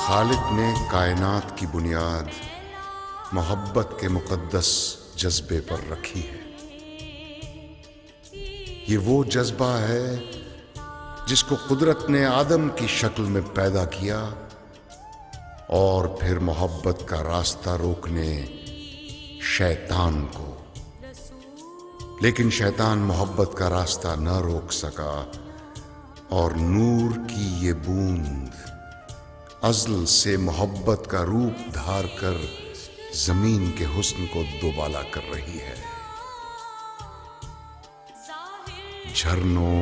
खालिक ने कायनात की बुनियाद मोहब्बत के मुकद्दस जज्बे पर रखी है। ये वो जज्बा है जिसको कुदरत ने आदम की शक्ल में पैदा किया और फिर मोहब्बत का रास्ता रोकने शैतान को। लेकिन शैतान मोहब्बत का रास्ता न रोक सका और नूर की ये बूंद अज़ल से मोहब्बत का रूप धार कर जमीन के हुस्न को दोबाला कर रही है। झरनों,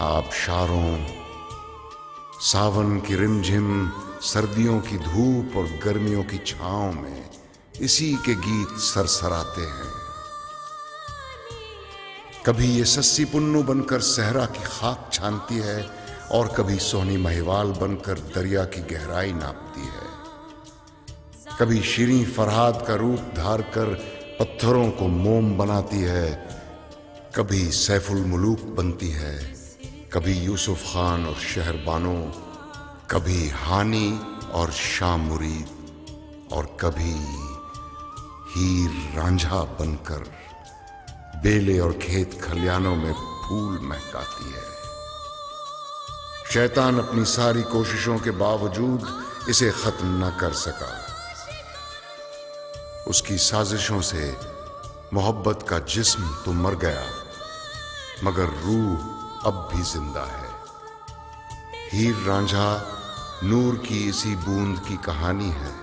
आबशारों, सावन की रिमझिम, सर्दियों की धूप और गर्मियों की छांव में इसी के गीत सरसराते हैं। कभी ये सस्सी पुन्नू बनकर सहरा की खाक छानती है और कभी सोहनी महिवाल बनकर दरिया की गहराई नापती है। कभी शीरीं फरहाद का रूप धार कर पत्थरों को मोम बनाती है, कभी सैफुल मुलूक बनती है, कभी यूसुफ खान और शहरबानो, कभी हानी और शाह मुरीद और कभी हीर रांझा बनकर बेले और खेत खलियानों में फूल महकाती है। शैतान अपनी सारी कोशिशों के बावजूद इसे खत्म न कर सका। उसकी साजिशों से मोहब्बत का जिस्म तो मर गया, मगर रूह अब भी जिंदा है। हीर रांझा नूर की इसी बूंद की कहानी है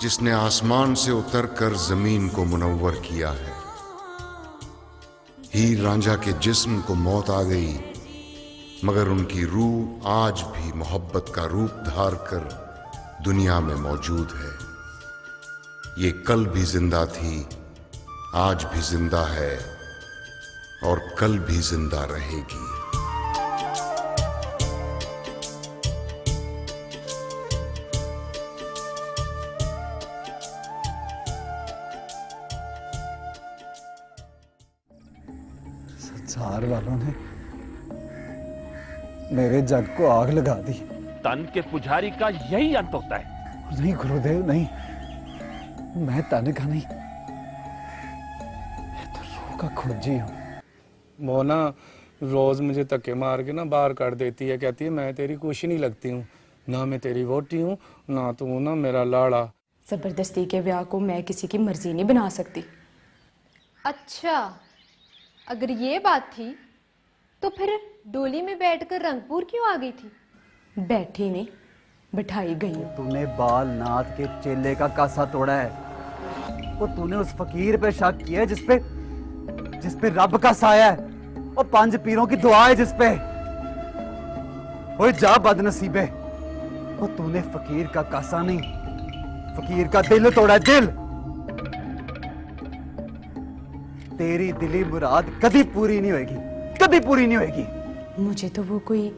जिसने आसमान से उतरकर जमीन को मुनव्वर किया है। हीर रांझा के जिस्म को मौत आ गई, मगर उनकी रूह आज भी मोहब्बत का रूप धार कर दुनिया में मौजूद है। ये कल भी जिंदा थी, आज भी जिंदा है और कल भी जिंदा रहेगी। संसार वालों ने मेरे जग को आग लगा दी। तन के पुजारी का यही अंत होता है। नहीं गुरुदेव, नहीं, मैं तन का नहीं, मैं तो रूह का खोजी हूँ। वो ना रोज मुझे धक्के मार के ना बाहर कर देती है, कहती है मैं तेरी कुछ नहीं लगती हूँ, ना मैं तेरी वोटी हूँ, ना तू ना मेरा लाड़ा। जबरदस्ती के ब्याह को मैं किसी की मर्जी नहीं बना सकती। अच्छा, अगर ये बात थी तो फिर डोली में बैठकर रंगपुर क्यों आ गई थी? बैठी नहीं, बिठाई गई हूँ। तूने बाल नाथ के चेले का कासा तोड़ा है, वो तूने उस फकीर पे शक किया है जिसपे रब का साया है और 5 पीरों की दुआ है जिसपे। ओए जा बदनसीबे, वो तूने फकीर का कासा नहीं, फकीर का दिल तोड़ा है, दिल। तेरी दिली मुराद कभी पूरी नहीं होगी, कभी पूरी नहीं होगी। मुझे तो वो कोई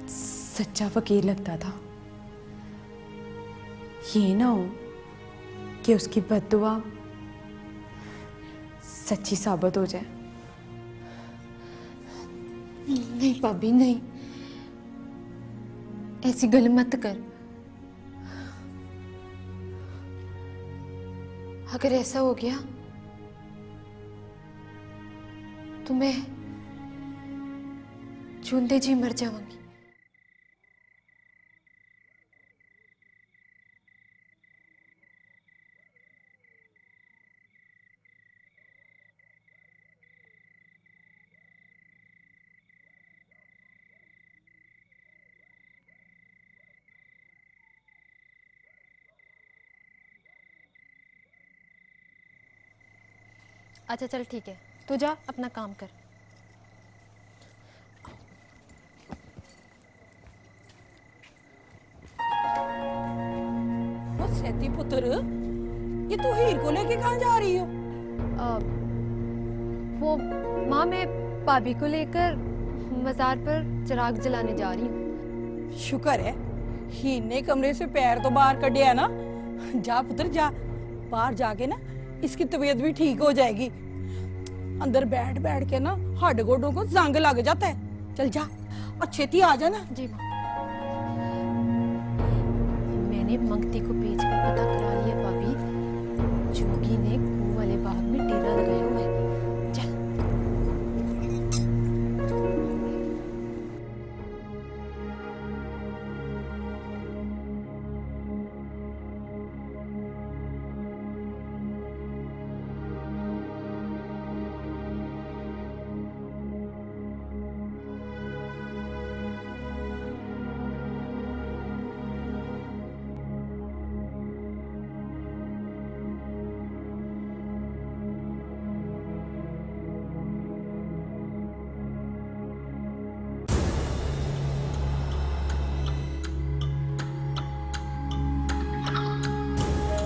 सच्चा फकीर लगता था। ये ना हो कि उसकी बद्दुआ सच्ची साबित हो जाए। नहीं भाभी, नहीं, ऐसी गल मत कर। अगर ऐसा हो गया तो मैं जिंदे जी मर जाऊंगी। अच्छा चल ठीक है, तू जा अपना काम कर। सेती पुत्र, ये तू हीर को लेके कहाँ जा रही हो? वो माँ, मैं भाभी को लेकर मजार पर चिराग जलाने जा रही हूँ। शुक्र है हीर ने कमरे से पैर तो बाहर कढ़िया ना। जा पुत्र जा, बाहर जाके ना इसकी तबीयत भी ठीक हो जाएगी। अंदर बैठ बैठ के ना हड्ड गोडों को जंग लग जाता है। चल जा और छेती आ जाना। जी माँ। मैंने मंगती को भेजकर पता करा लिया भाभी, जोगी ने कुएं वाले बाग में डेरा लगाया हुआ है। चल।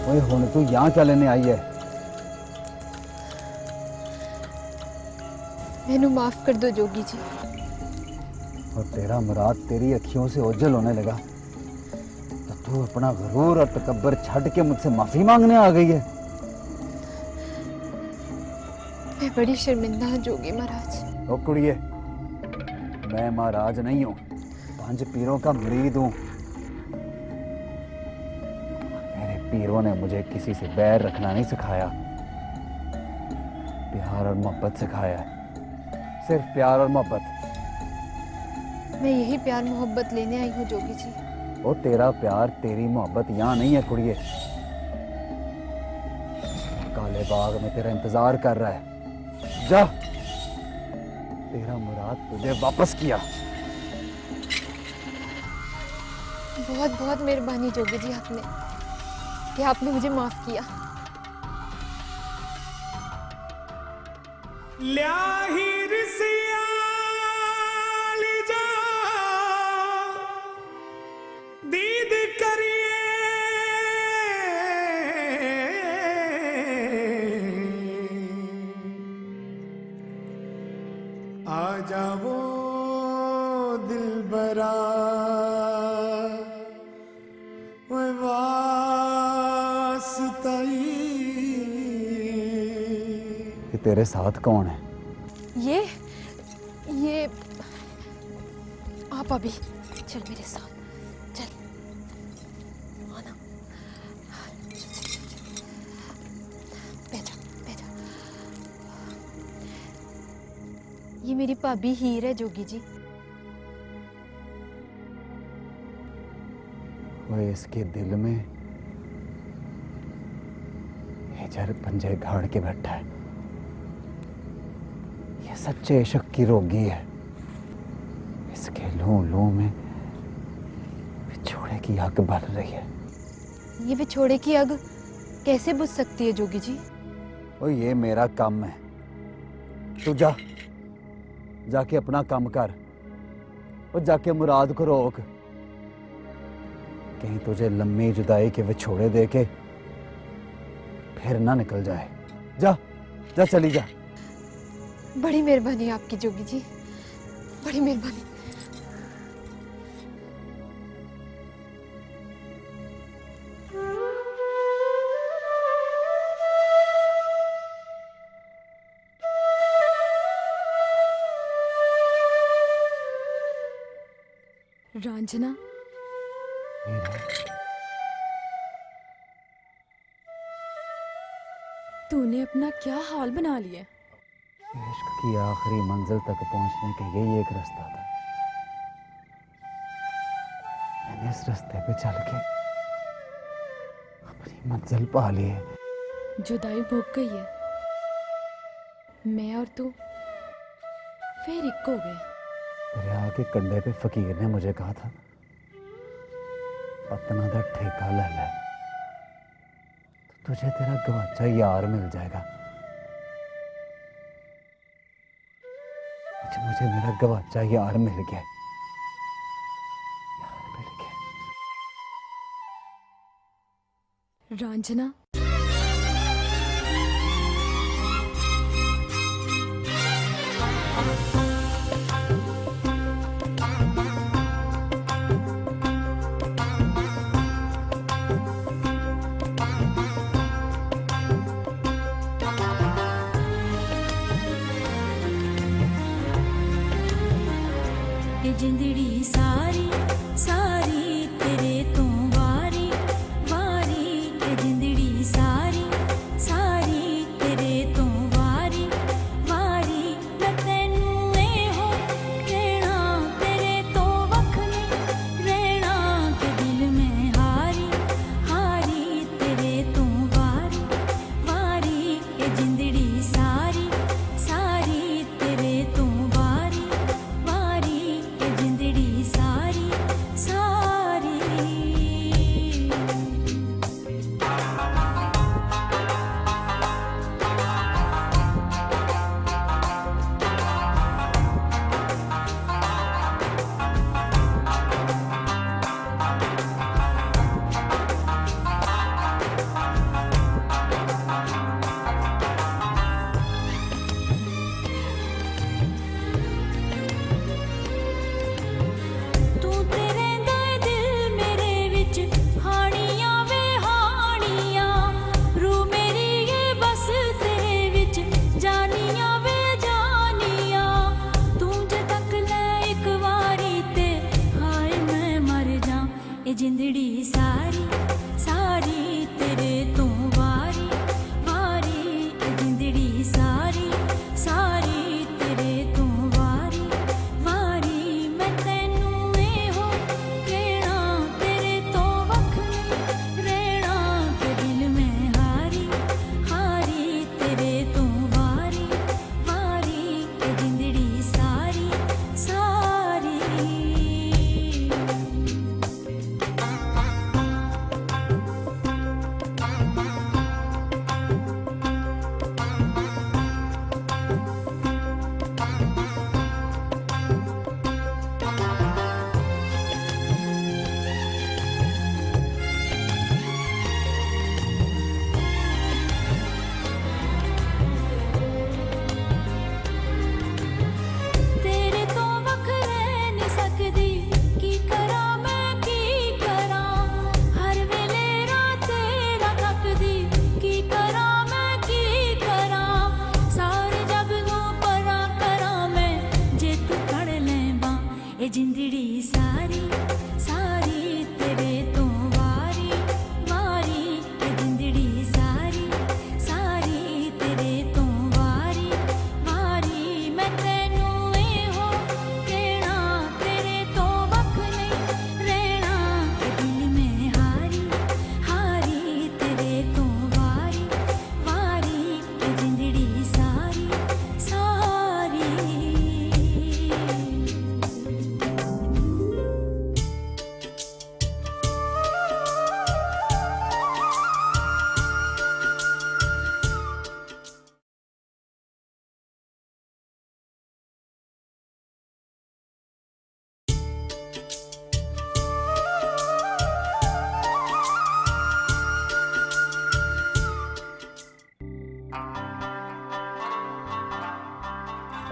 ओए हुण तू यहाँ क्या लेने आई है? मैनू माफ कर दो जोगी जी। और तेरा मुराद तेरी अखियों से ओझल होने लगा तो तू अपना गरूर और तकब्बर छड़ के मुझसे माफी मांगने आ गई है। मैं बड़ी शर्मिंदा हूँ जोगी महाराज। ओ कुड़िए, मैं महाराज नहीं हूँ, 5 पीरों का मुरीद हूँ। मेरे पीरों ने मुझे किसी से बैर रखना नहीं सिखाया, प्यार और मोहब्बत सिखाया है। सिर्फ प्यार और मोहब्बत। मैं यही प्यार मोहब्बत लेने आई हूँ जोगी जी। वो तेरा प्यार तेरी मोहब्बत यहाँ नहीं है कुड़िए, काले बाग में तेरा इंतजार कर रहा है। जा, तेरा मुराद तुझे वापस किया। बहुत बहुत मेहरबानी जोगी जी आपने, कि आपने मुझे माफ किया। दीद करिए आ जाओ दिलबरा वास्ताई। कि तेरे साथ कौन है? ये आप अभी चल मेरे साथ, चल आना, बैठा बैठा। ये मेरी भाभी हीर है जोगी जी। वो इसके दिल में हिजर पंजे गाड़ के बैठा है। ये सच्चे इश्क की रोगी है। इसके लू लू में विछोड़े की आग बल रही है। ये विछोड़े की आग कैसे बुझ सकती है जोगी जी? ओ ये मेरा काम है। तू जा, जाके अपना काम कर और जाके मुराद को रोक, कहीं तुझे लम्बी जुदाई के विछोड़े देके फिर ना निकल जाए। जा जा, चली जा। बड़ी मेहरबानी आपकी जोगी जी, बड़ी मेहरबानी। रांझना, तूने अपना क्या हाल बना लिया? इश्क की आखिरी मंजिल तक पहुंचने का यही एक रास्ता था। मैंने इस रास्ते पे चल के अपनी मंजिल पा ली है। जुदाई भुग गई है, मैं और तू फिर एक हो गए। दरिया के कंढे पे फकीर ने मुझे कहा था, पतना दा ठेका ले ले तो तुझे तेरा गवाचा यार मिल जाएगा। मुझे मेरा गवाचा यार मिल गया, यार मिल गया। रांझना, जिंदड़ी सारी सारी तेरे तो वारी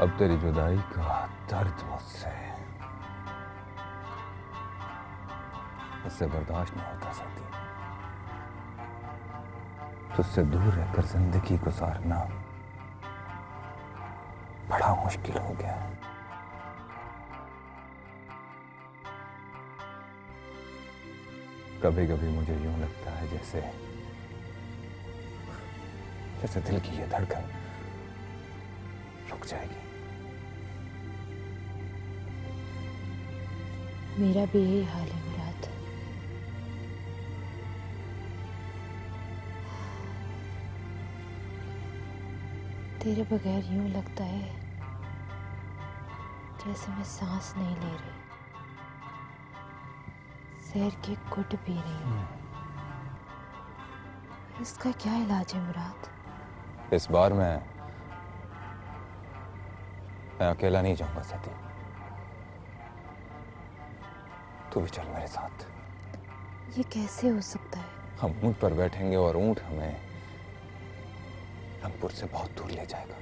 अब तेरी जुदाई का दर्द मुझसे बर्दाश्त नहीं होता साथी। तुझसे दूर रहकर जिंदगी गुजारना बड़ा मुश्किल हो गया है। कभी कभी मुझे यूं लगता है जैसे दिल की ये धड़कन रुक जाएगी। मेरा भी यही हाल है मुराद। तेरे बगैर यूं लगता है जैसे मैं सांस नहीं ले रही, जहर के घुट पी रही हूँ। इसका क्या इलाज है मुराद? इस बार मैं अकेला नहीं जाऊंगा सती। तू भी चल मेरे साथ। ये कैसे हो सकता है? हम ऊंट पर बैठेंगे और ऊंट हमें रंगपुर से बहुत दूर ले जाएगा।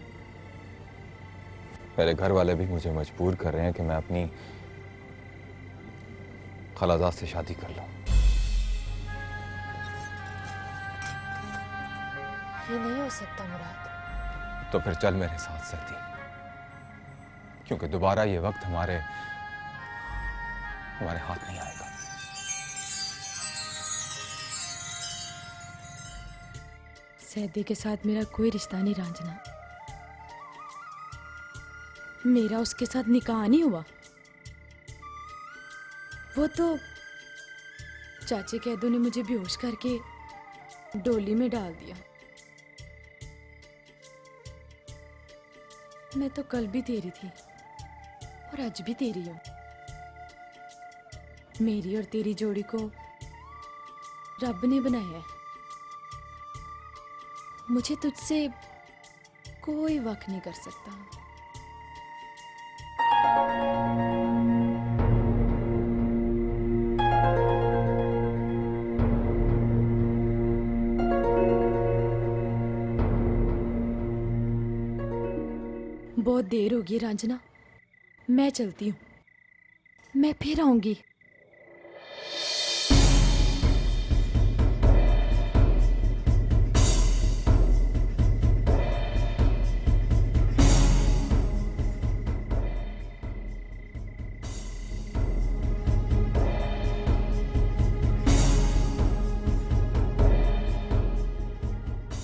मेरे घर वाले भी मुझे मजबूर कर रहे हैं कि मैं अपनी खलाजाद से शादी कर लूं। ये नहीं हो सकता मुराद। तो फिर चल मेरे साथ सती, क्योंकि दोबारा ये वक्त हमारे हाथ नहीं आएगा। सैदी के साथ मेरा कोई रिश्ता नहीं रांझना। मेरा उसके साथ निकाह नहीं हुआ। वो तो चाचे कैदू ने मुझे बेहोश करके डोली में डाल दिया। मैं तो कल भी तेरी थी और आज भी तेरी हूं। मेरी और तेरी जोड़ी को रब ने बनाया है। मुझे तुझसे कोई वक्त नहीं कर सकता। बहुत देर होगी रांझना, मैं चलती हूँ। मैं फिर आऊंगी।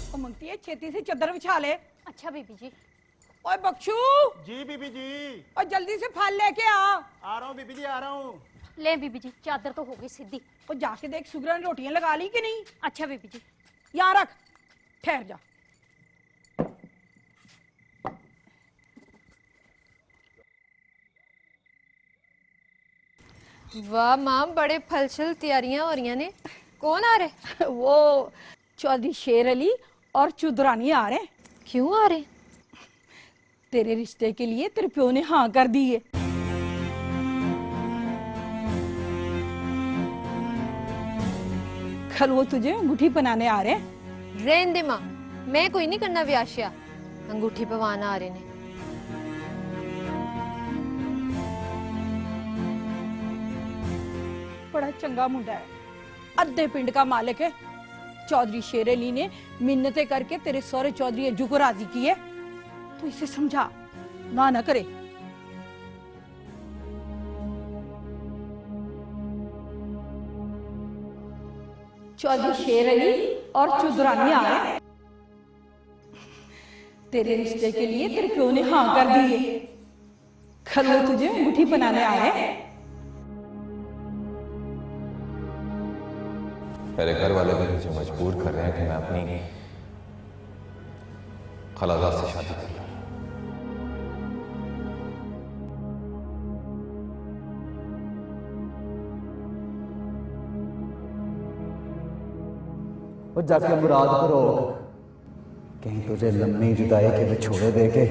वो मंगती है छेती से चादर बिछा ले। अच्छा बीबी जी। ओए बख्शू, जी बीबी जी। और जल्दी से फल लेके आ रहा हूँ बीबी जी, आ रहा हूँ। ले बीबी जी, चादर तो हो गई सीधी। और जाके देख सुगरा ने रोटियां लगा ली कि नहीं। अच्छा बीबी जी। यहाँ रख, ठहर जा। वाह माँ, बड़े फलशल तैयारियां हो रही ने। कौन आ रहे? वो चौधरी शेर अली और चुदरानी आ रहे। क्यों आ रहे? तेरे रिश्ते के लिए तेरे प्यो ने हाँ कर दी है। कल वो तुझे अंगूठी बनाने आ रहे हैं। रहने दे माँ, मैं कोई नहीं करना व्याश्या। अंगूठी पवाना आ रहे ने। बड़ा चंगा मुंडा है, अद्धे पिंड का मालिक है। चौधरी शेर अली ने मिन्नतें करके तेरे सौरे चौधरी अज्जू को राजी की है। तो इसे समझा, ना करे। चौधरी शेर अली और चुदरानी आ रहे हैं। तेरे रिश्ते के लिए तेरे प्यो ने हाँ कर दी है। कल वो तुझे अंगूठी बनाने आ रहे हैं। मेरे घर वाले भी मुझे मजबूर कर रहे हैं कि मैं अपनी खलाजाद से शादी कर लूं। वो जाके मुराद को रोक, कहीं तुझे लम्बी जुदाई के विछोड़े दे के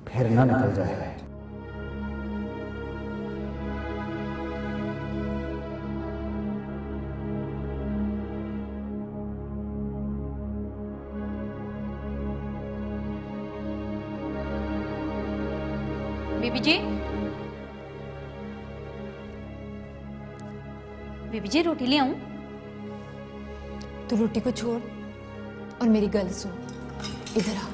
फिर ना निकल जाए। बीबी जी, बीबी जी रोटी ले आऊं? तू रोटी को छोड़ और मेरी गल सुन। इधर आ।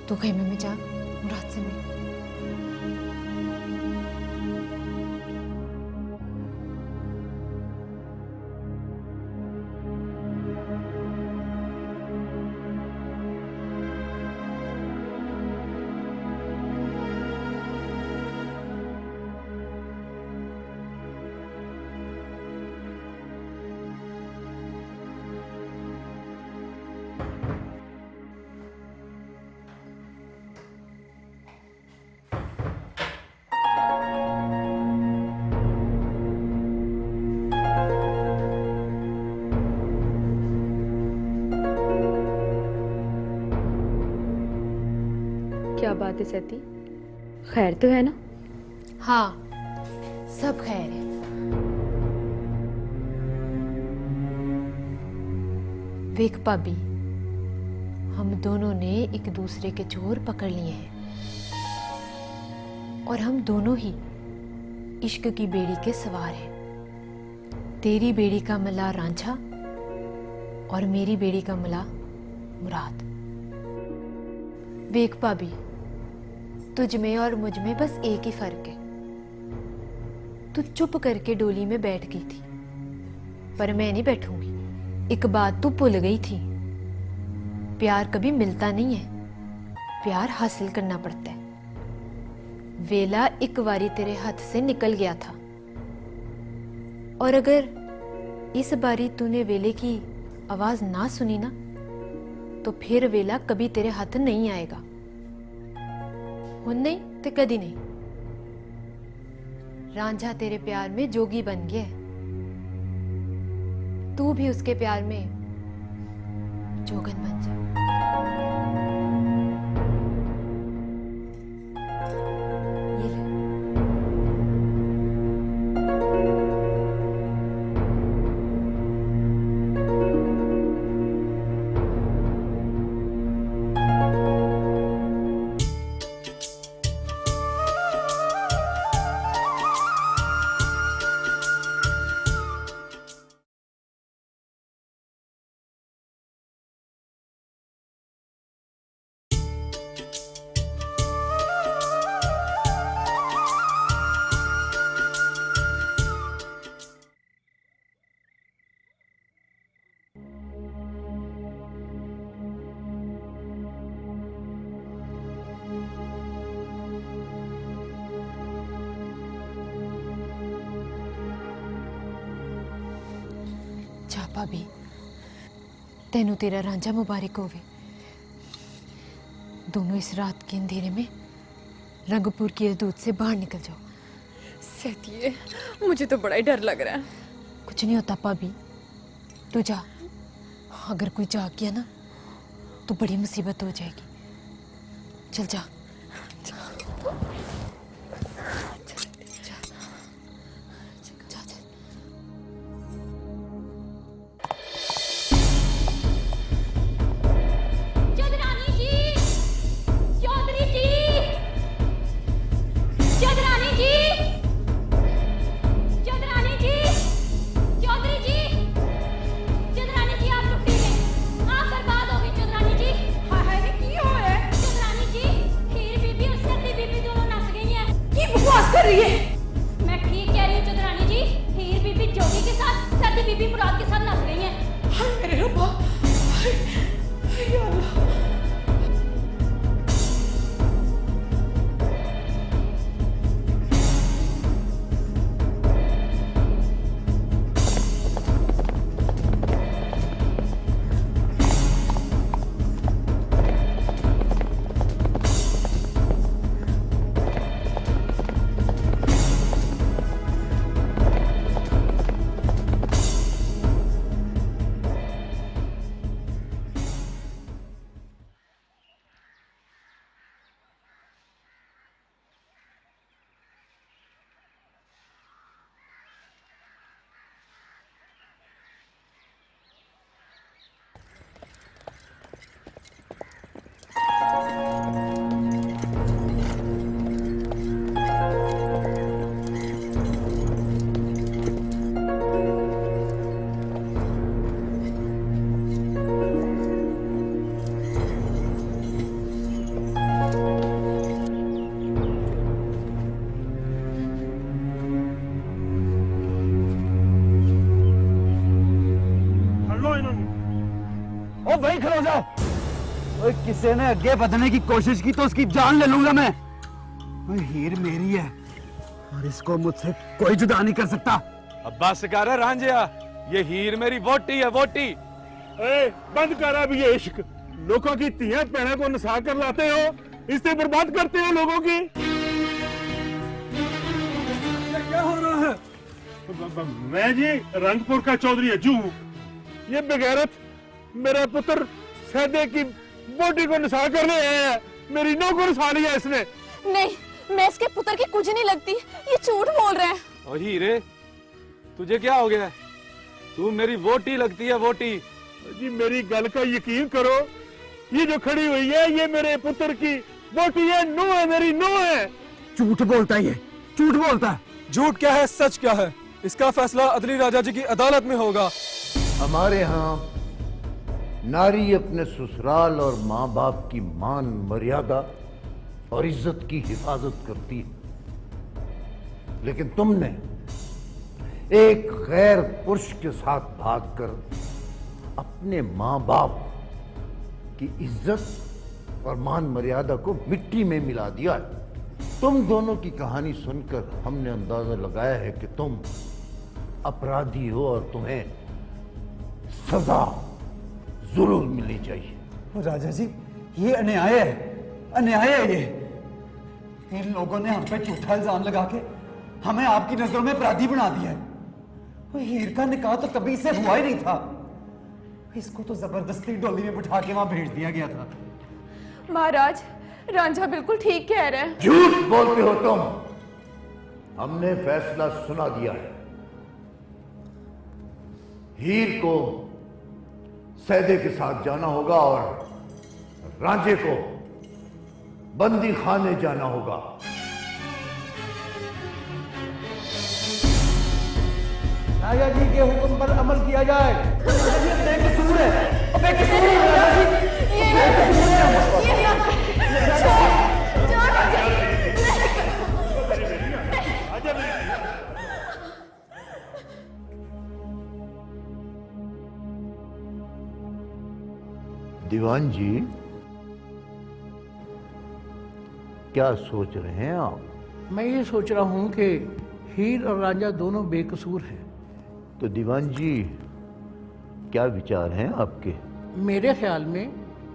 तू खेमे में जा, मुराद से मिल। क्या बात है सती, खैर तो है ना? हाँ, सब खैर है। वेख भाभी, हम दोनों ने एक दूसरे के चोर पकड़ लिए हैं और हम दोनों ही इश्क की बेड़ी के सवार हैं। तेरी बेड़ी का मला रांझा और मेरी बेड़ी का मला मुराद। वेख भाभी, तुझ में और मुझ में बस एक ही फर्क है। तू चुप करके डोली में बैठ गई थी, पर मैं नहीं बैठूंगी। एक बात तू भूल गई थी, प्यार कभी मिलता नहीं है, प्यार हासिल करना पड़ता है। वेला एक बारी तेरे हाथ से निकल गया था, और अगर इस बारी तूने वेले की आवाज ना सुनी ना, तो फिर वेला कभी तेरे हाथ नहीं आएगा। हुन नहीं तो कदी नहीं। रांझा तेरे प्यार में जोगी बन गया है, तू भी उसके प्यार में जोगन बन जा। ये ले। जा भाभी, तेनू तेरा रांझा मुबारक होवे। दोनों इस रात के अंधेरे में रंगपुर की दूध से बाहर निकल जाओ। सहतिए, मुझे तो बड़ा ही डर लग रहा है। कुछ नहीं होता भाभी, तू जा। अगर कोई जाग गया ना तो बड़ी मुसीबत हो जाएगी। चल जा। बीबी और इन्होंने। ओ वहीं खड़ो जाओ। ओए किसी ने आगे बढ़ने की कोशिश की तो उसकी जान ले लूंगा मैं। ओए हीर मेरी है और इसको मुझसे कोई जुदा नहीं कर सकता। अब्बास कर रांझिया, ये हीर मेरी वोटी है, वोटी। ए, बंद कर अब ये इश्क। लोगों की तियां पैना को नसा कर लाते हो, इससे बर्बाद करते हो लोगों की। क्या हो रहा है? मैं जी रंगपुर का चौधरी अज्जू हूँ। ये बेगैरत मेरा पुत्र सैदे की बोटी को नसा कर ले आया है। मेरी नौ को नसा लिया इसने। नहीं, मैं इसके पुत्र की कुछ नहीं लगती, ये झूठ बोल रहे हैं। ओ हीरे, तुझे क्या हो गया? तू मेरी वोटी लगती है, वोटी। जी मेरी गल का यकीन करो, ये जो खड़ी हुई है ये मेरे पुत्र की वोटी है, नू है, मेरी नू है। झूठ बोलता है ये, झूठ बोलता है। झूठ क्या है, सच क्या है, इसका फैसला अदली राजा जी की अदालत में होगा। हमारे यहाँ नारी अपने ससुराल और माँ बाप की मान मर्यादा और इज्जत की हिफाजत करती है, लेकिन तुमने एक गैर पुरुष के साथ भागकर अपने माँ बाप की इज्जत और मान मर्यादा को मिट्टी में मिला दिया है। तुम दोनों की कहानी सुनकर हमने अंदाजा लगाया है कि तुम अपराधी हो और तुम्हें सजा जरूर मिलनी चाहिए। राजा जी, ये अन्याय है, अन्याय है ये। इन लोगों ने हम पे झूठा इल्जाम लगा के हमें आपकी नजरों में अपराधी बना दिया है। वो हीर का निकाह तो कभी इससे हुआ ही नहीं था। इसको तो जबरदस्ती डोली में बिठा के वहां भेज दिया गया था। महाराज, रांझा बिल्कुल ठीक कह रहे हैं। झूठ बोलते हो तुम। हमने फैसला सुना दिया है। हीर को सैदे के साथ जाना होगा और रांझे को बंदी खाने जाना होगा। राजा जी के हुक्म पर अमल किया जाए। ये बेकसूर है, बेकसूर है राजा जी। दीवान जी, क्या सोच रहे हैं आप? मैं ये सोच रहा हूँ कि हीर और रांझा दोनों बेकसूर हैं। तो दीवान जी, क्या विचार हैं आपके? मेरे ख्याल में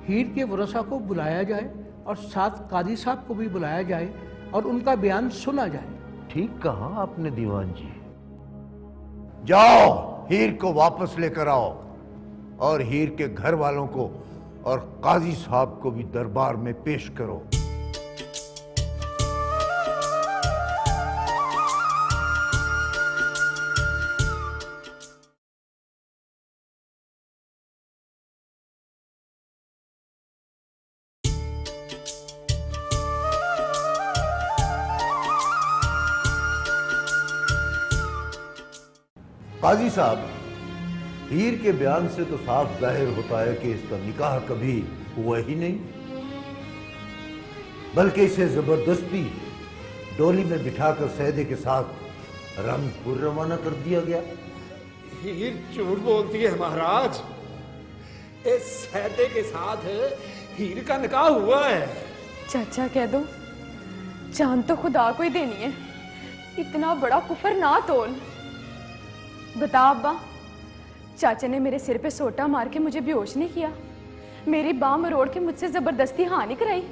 हीर के वरसा को बुलाया जाए और साथ कादी साहब को भी बुलाया जाए और उनका बयान सुना जाए। ठीक कहा आपने दीवान जी। जाओ, हीर को वापस लेकर आओ और हीर के घर वालों को और काजी साहब को भी दरबार में पेश करो। काजी साहब, हीर के बयान से तो साफ जाहिर होता है कि इसका निकाह कभी हुआ ही नहीं, बल्कि इसे जबरदस्ती डोली में बिठाकर सैदे के साथ रंगपुर रवाना कर दिया गया। हीर झूठ बोलती है महाराज। इस सैदे के साथ हीर का निकाह हुआ है। चाचा कह दो, जान तो खुदा को ही देनी है, इतना बड़ा कुफर ना तोल। बता अब्बा, चाचा ने मेरे सिर पे सोटा मार के मुझे बेहोश नहीं किया, मेरी बाह मरोड़ के मुझसे जबरदस्ती हाँ नहीं कराई।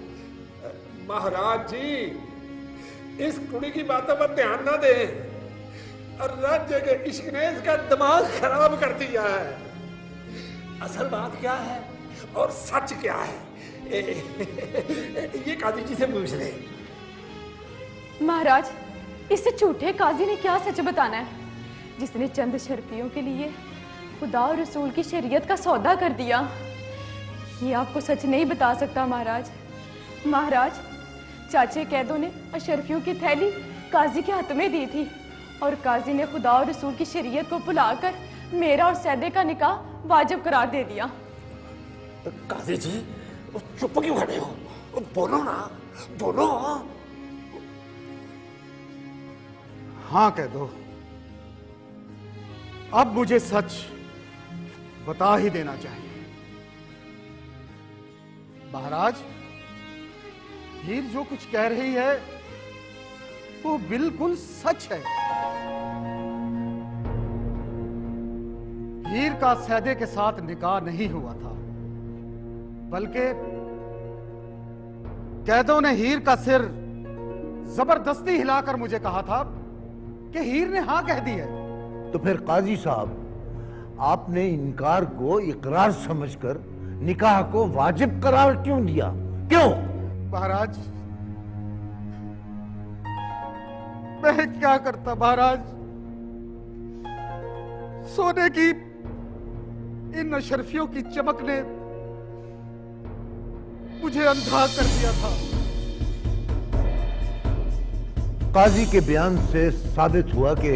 महाराज जी, इस कुड़ी की बातों पर ध्यान ना दें और राज्य के इश्क ने इसका दिमाग खराब कर दिया है। असल बात क्या है और सच क्या है, ये काजी जी से पूछ ले। महाराज, इससे झूठे काजी ने क्या सच बताना है, जिसने चंद शर्फियों के लिए खुदा और रसूल की शरीयत का सौदा कर दिया। ये आपको सच नहीं बता सकता महाराज। महाराज, चाचे कैदों ने अशरफियों की थैली काजी के हाथ में दी थी और काजी ने खुदा और रसूल की शरीयत को भुलाकर मेरा और सैदे का निकाह वाजिब करार दे दिया। काजी जी, चुप क्यों खड़े हो? बोलो ना, बोलो। हाँ कह दो। अब मुझे सच बता ही देना चाहिए। महाराज, हीर जो कुछ कह रही है वो बिल्कुल सच है। हीर का सैदे के साथ निकाह नहीं हुआ था, बल्कि कैदों ने हीर का सिर जबरदस्ती हिलाकर मुझे कहा था कि हीर ने हां कह दी है। तो फिर काजी साहब, आपने इनकार को इकरार समझकर निकाह को वाजिब करार क्यों दिया? क्यों? महाराज, मैं क्या करता महाराज, सोने की इन अशरफियों की चमक ने मुझे अंधा कर दिया था। काजी के बयान से साबित हुआ कि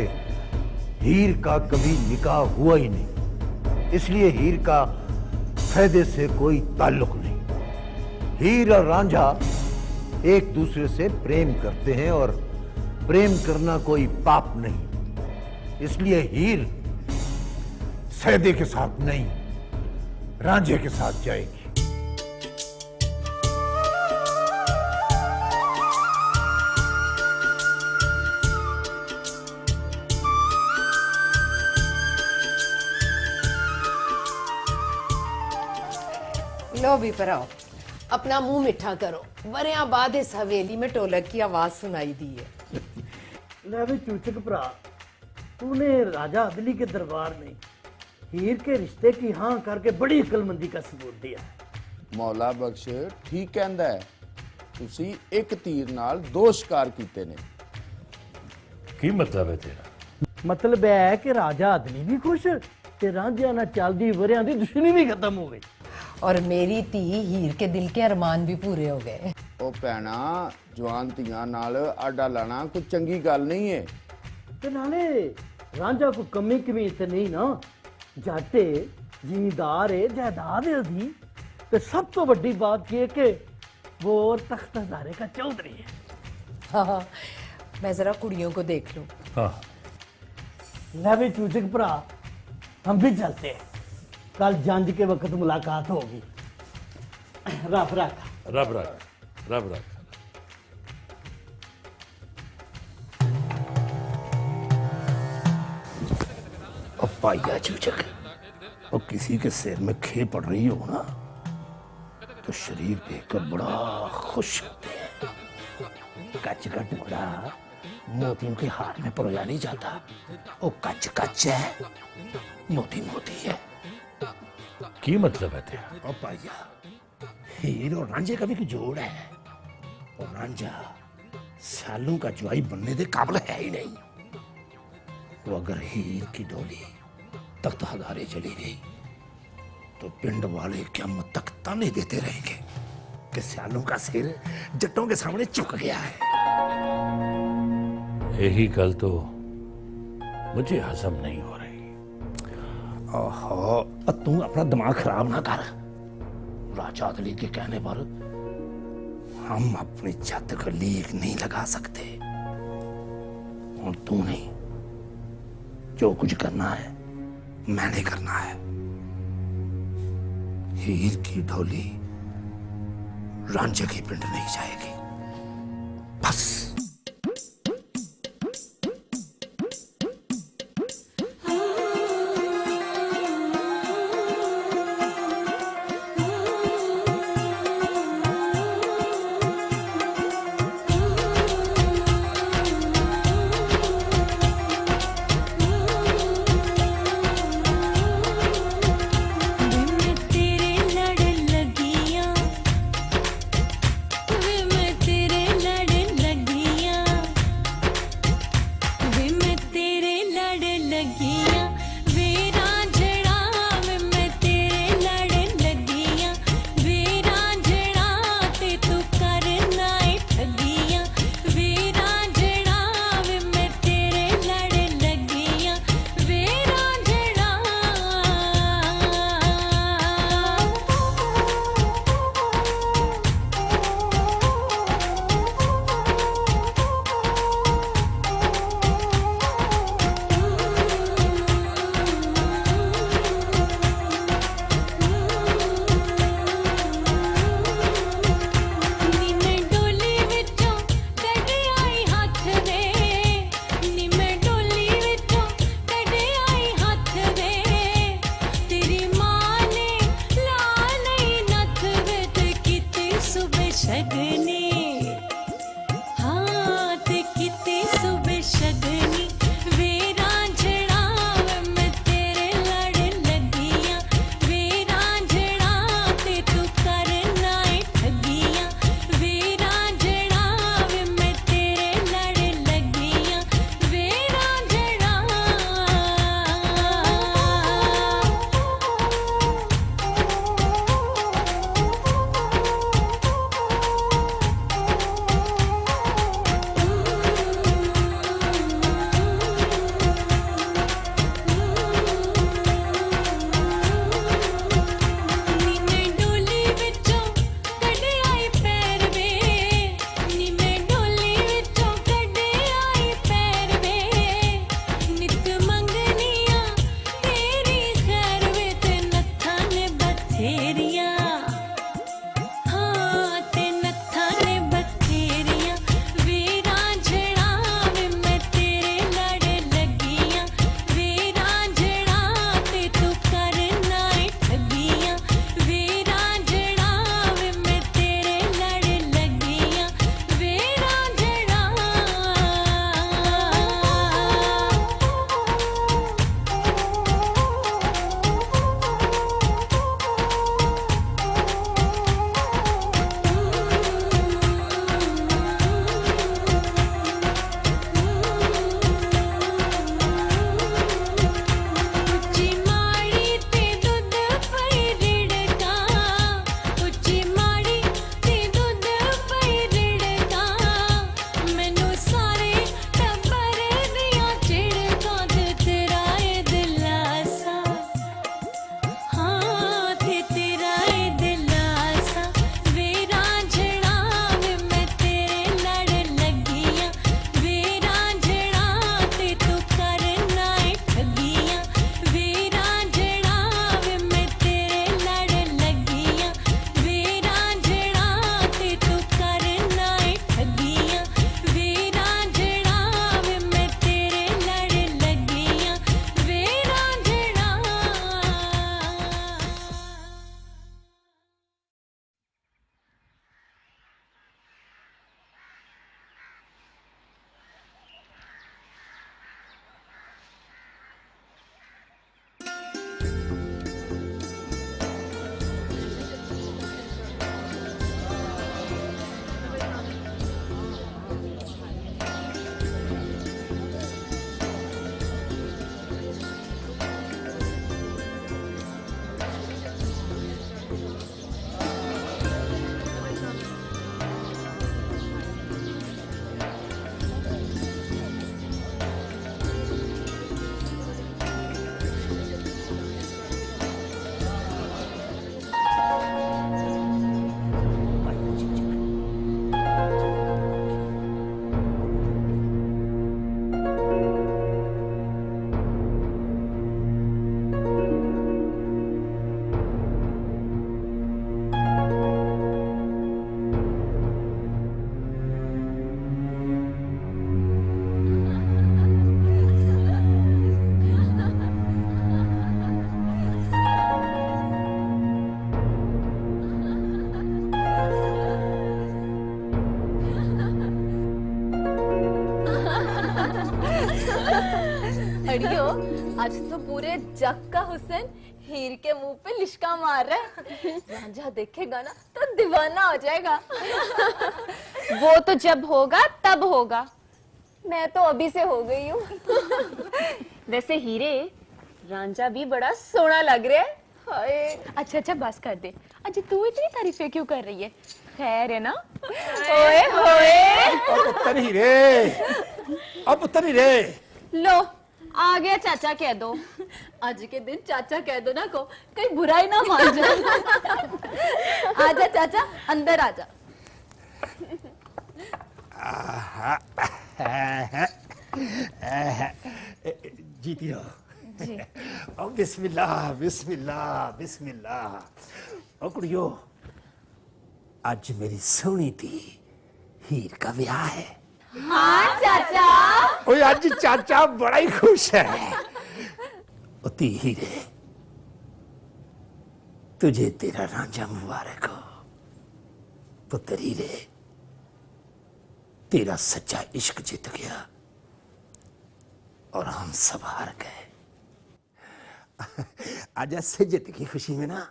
हीर का कभी निकाह हुआ ही नहीं, इसलिए हीर का सैदे से कोई ताल्लुक नहीं। हीर और रांझा एक दूसरे से प्रेम करते हैं और प्रेम करना कोई पाप नहीं, इसलिए हीर सैदे के साथ नहीं, रांझे के साथ जाएगी। लो भी पराओ, अपना मुंह मिठा करो। वरियां बाद इस हवेली में ढोलक की आवाज सुनाई दी है। ले चूचक भरा, तूने राजा अदली के दरबार में हीर के रिश्ते की हाँ करके बड़ी अकलमंदी का सबूत दिया। मौला बख्श ठीक कहंदा है, तुसी एक तीर नाल दो शिकार कीते ने। की मतलब है तेरा? मतलब है कि राजा अदली भी खुश ते रांझिया नाल चलदी वरियां दी दुश्मनी भी खत्म हो गई और मेरी धी हीर के दिल के अरमान भी पूरे हो गए। ओ भैना, जवान धियां नाल आडा लाना कोई चंगी गल नहीं है। ते नाले रांझा को कमी कमी ते नहीं ना, जाते जिमीदार है, जायदाद है दी, तो सब तो बड़ी बात ये कि वो तख्त हजारे का चौधरी है। हाँ, मैं जरा कुड़ियों को देख लूं। हाँ। ले चूचक भरा, हम भी चलते हैं, कल जंज के वक्त मुलाकात होगी। रब रख, रब रख, रब रख। अब पाइया चूचक, और किसी के सिर में खे पड़ रही हो ना, तो शरीर देखकर बड़ा खुश होते हैं। कच का टुकड़ा मोतियों के हाथ में परोया नहीं जाता, वो कच कच है, मोती मोती है। की मतलब है तेरा? और पाइया, हीर और रांझे का भी जोड़ है, और रांझा सालों का जुआई बनने के काबिल है ही नहीं। तो अगर हीर की डोली तख्त हजारे चली गई तो पिंड वाले क़यामत तक ताने देते रहेंगे कि सालों का सिर जट्टों के सामने झुक गया है। यही गल तो मुझे हजम नहीं हो रही। ओहो, तू अपना दिमाग खराब ना कर। राजा अदली के कहने पर हम अपनी छत को लीक नहीं लगा सकते, और तू नहीं, जो कुछ करना है मैंने करना है। हीर की ढोली रांझे की पिंड नहीं जाएगी, बस। तेरे लड़ लगियां कड़ियो, आज तो पूरे जग का हुस्न हीर के मुंह पे लिशका मार रहा है। रांझा देखेगा ना तो दीवाना हो जाएगा। वो तो जब होगा तब होगा, मैं तो अभी से हो गई हूँ। वैसे हीरे, रांझा भी बड़ा सोना लग रहा है। हाय। अच्छा बस कर दे। अजी तू इतनी तारीफें क्यों कर रही है? खैर है ना? ओए होए। पुत्र हीरे, अब पुत्र हीरे। लो आ गया चाचा कह दो। आज के दिन चाचा कह दो ना को, कहीं बुराई ना मान जाए। आजा चाचा, अंदर आजा। जीती रहो। जी। ओ बिस्मिल्लाह बिस्मिल्लाह बिस्मिल्लाह। ओ कुड़ियो, आज मेरी सोनी थी हीर का ब्याह है। हाँ चाचा। ओए आज चाचा बड़ा ही खुश है। ओती हीरे, तुझे तेरा रांझा मुबारक हो। पुत्र हीरे, तेरा सच्चा इश्क जीत गया और हम सब हार गए। आज ऐसे जीत की खुशी में ना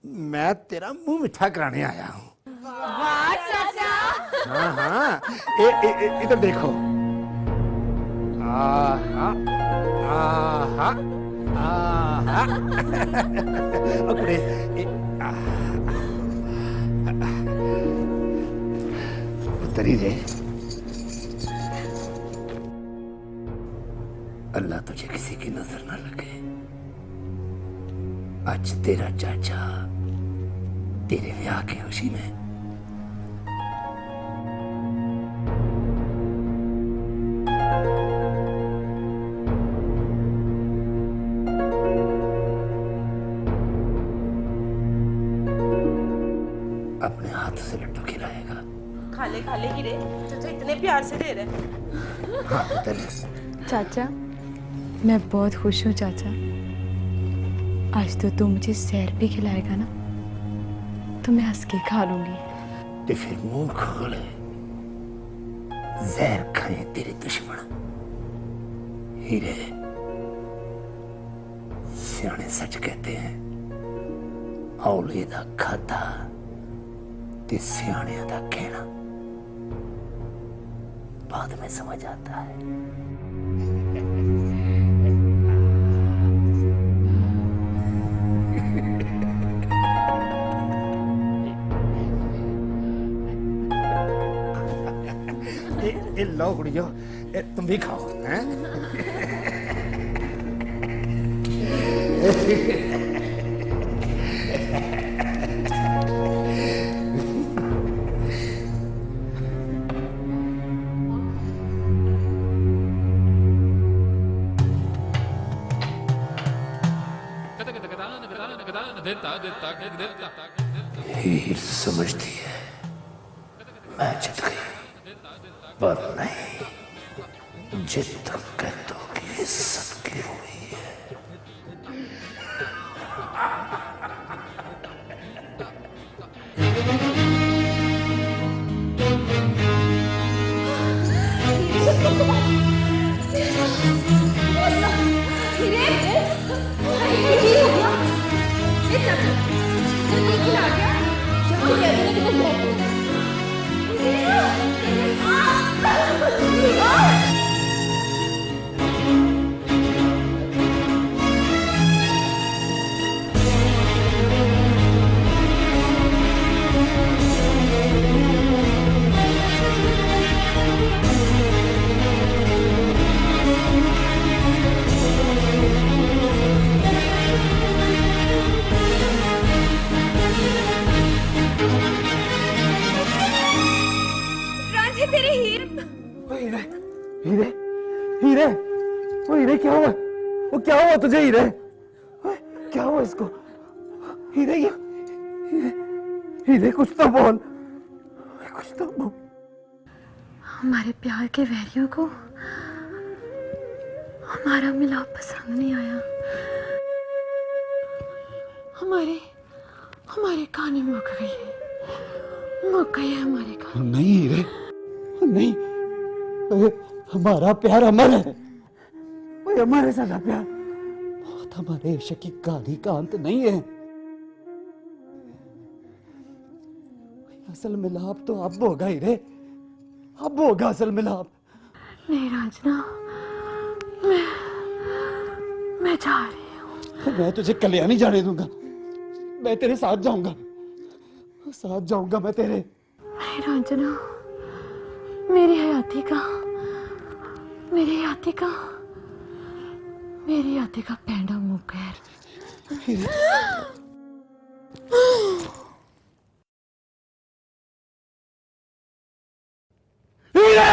मैं तेरा मुंह मीठा कराने आया हूँ। वाह चाचा। हाँ, इधर देखो। आहा, आहा, आहा। ओके, उतरी रे। अल्लाह तुझे किसी की नजर ना लगे। आज तेरा चाचा तेरे ब्याह की खुशी में अपने हाथ से लड्डू खिलाएगा। खाले खाले हीरे, चाचा इतने प्यार से दे रहे। हाँ बताइए। चाचा, मैं बहुत खुश हूँ चाचा। आज तो तू मुझे सैर भी खिलाएगा ना, तो मैं हंस के खा लूंगी। तो फिर मुंह खोले, जहर खाए तेरे दुश्मन। हीरे, सियाने सच कहते हैं, औले दा खाधा ते सियाणियां दा कहना बाद में समझ आता है। ये लो कुड़ियो, तुम भी खाओ हैं? हीर समझती है मैं जीत गई, पर नहीं, जित तुम कहते हो कि सबकी हुई है। हीरे, हीरे, वो हीरे क्या हुआ? वो क्या हुआ तुझे हीरे? क्या हुआ इसको? हीरे, हीरे, हीरे कुछ तो बोल, कुछ तो बोल। हमारे प्यार के वैरियों को हमारा मिलाप पसंद नहीं आया। हमारे कहानी मुक गई है, मुक गई है हमारी कहानी। नहीं हीरे, नहीं, हमारा प्यार अमर है, ये हमारे साथ प्यार बहुत हमारे इश्क की कहानी का अंत नहीं है। असल मिलाप तो अब होगा ही रे, अब होगा असल मिलाप। नहीं रांझना, मैं जा रही हूँ। मैं तुझे कलिया नहीं जाने दूंगा, मैं तेरे साथ जाऊंगा, साथ जाऊंगा मैं तेरे। नहीं रांझना, मेरी हयाती का पैंडा मुँह खैर। हीरे! हीरे!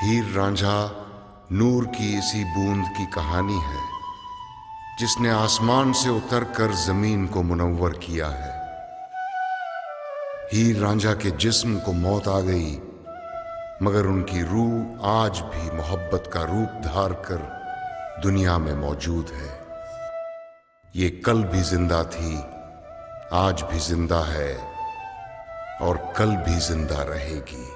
हीर रांझा नूर की इसी बूंद की कहानी है जिसने आसमान से उतरकर जमीन को मुनव्वर किया है। हीर रांझा के जिस्म को मौत आ गई, मगर उनकी रूह आज भी मोहब्बत का रूप धार कर दुनिया में मौजूद है। ये कल भी जिंदा थी, आज भी जिंदा है और कल भी जिंदा रहेगी।